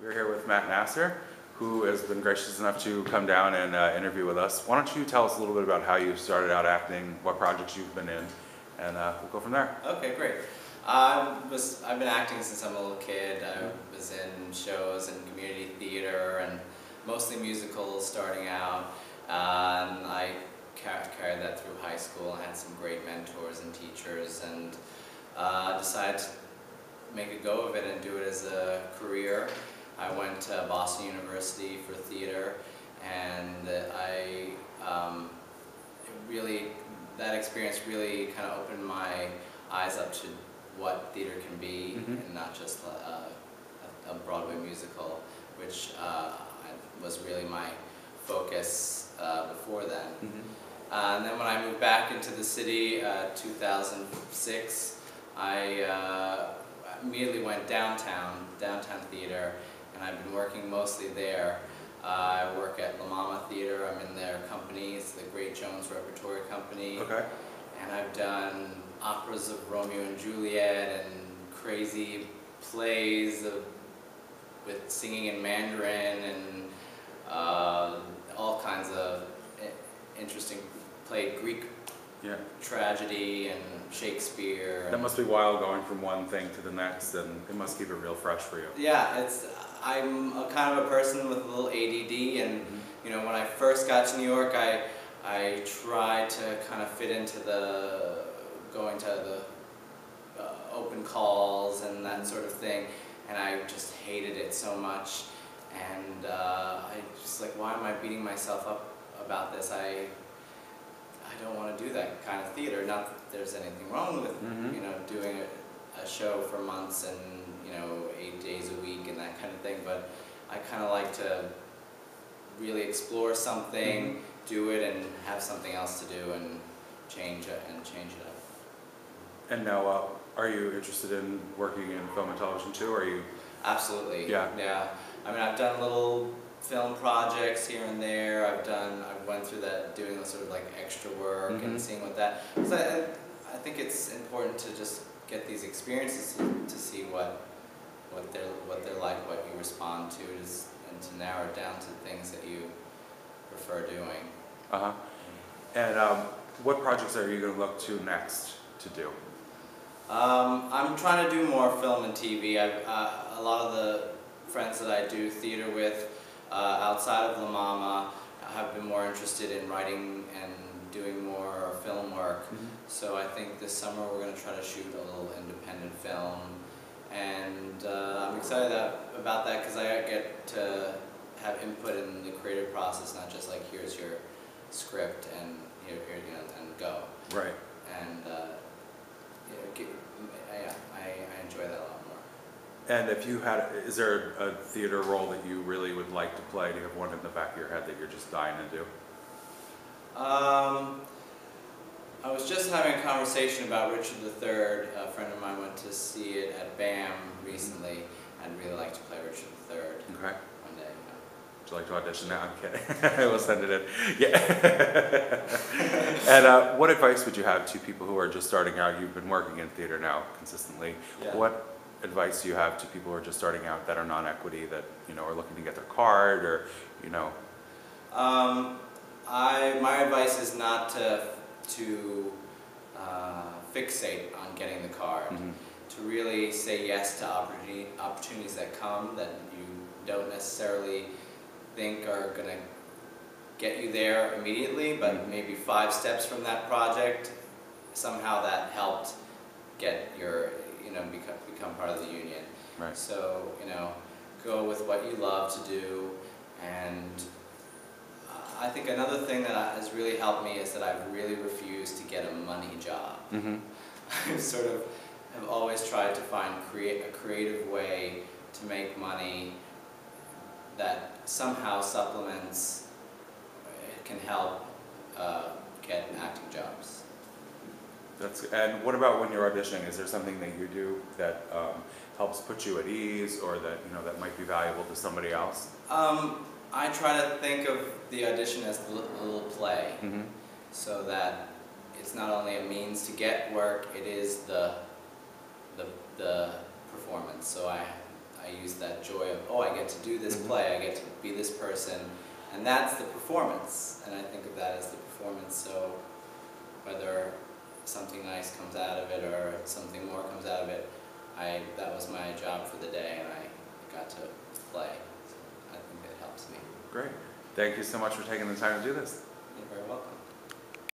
We're here with Matt Nasser, who has been gracious enough to come down and interview with us. Why don't you tell us a little bit about how you started out acting, what projects you've been in, and we'll go from there. Okay, great. I've been acting since I'm a little kid. I was in shows and community theater and mostly musicals starting out. And I carried that through high school. I had some great mentors and teachers, and decided to make a go of it and do it as a career. I went to Boston University for theater, and that experience really kind of opened my eyes up to what theater can be, and not just a Broadway musical, which was really my focus before then. And then when I moved back into the city, 2006, I immediately went downtown theater, and I've been working mostly there. I work at La Mama Theater. I'm in their company. It's the Great Jones Repertory Company. Okay. And I've done operas of Romeo and Juliet and crazy plays with singing in Mandarin and all kinds of interesting, played Greek tragedy and Shakespeare. That must be wild going from one thing to the next, and it must keep it real fresh for you. Yeah, I'm a kind of a person with a little ADD, and you know, when I first got to New York, I tried to kind of fit into going to the open calls and that sort of thing, and I just hated it so much, and I just like, why am I beating myself up about this? I don't want to do that kind of theater. Not that there's anything wrong with you know, doing a show for months and, you know, 8 days a week and that kind of thing, but I kind of like to really explore something, do it, and have something else to do, and change it up. And now, are you interested in working in film and television too, or are you? Absolutely. Yeah. Yeah. I mean, I've done little film projects here and there. I went through that, doing the sort of like extra work and seeing what that. Because I think it's important to just get these experiences to see what they're like, what you respond to, and to narrow it down to things that you prefer doing. And what projects are you going to look to next to do? I'm trying to do more film and TV. A lot of the friends that I do theater with outside of La Mama have been more interested in writing and doing more film work. So I think this summer we're going to try to shoot a little independent film, and I'm excited about that because I get to have input in the creative process, not just like, here's your script and here you know, and go. Right. And I enjoy that a lot more. And if you had, is there a theater role that you really would like to play? Do you have one in the back of your head that you're just dying to do? I was just having a conversation about Richard III. A friend of mine went to see it at BAM recently. I'd really like to play Richard III. Okay. One day. Would you like to audition now? I'm kidding. We'll send it in. Yeah. And what advice would you have to people who are just starting out? You've been working in theater now consistently. Yeah. What advice do you have to people who are just starting out that are non-equity, that, you know, are looking to get their card, or, you know? My advice is not to fixate on getting the card. To really say yes to opportunities that come that you don't necessarily think are going to get you there immediately, but maybe 5 steps from that project, somehow that helped get your, you know, become part of the union. Right. So, you know, go with what you love to do. And I think another thing that has really helped me is that I've really refused to get a money job. I've sort of have always tried to find a creative way to make money that somehow supplements, can help get acting jobs. And what about when you're auditioning? Is there something that you do that helps put you at ease, or that, you know, that might be valuable to somebody else? I try to think of the audition as a little play, so that it's not only a means to get work, it is the performance. So I use that joy of, oh, I get to do this play, I get to be this person, and that's the performance, and I think of that as the performance. So whether something nice comes out of it or something more comes out of it, that was my job for the day, and I got to play. So I think it helps me. Great. Thank you so much for taking the time to do this.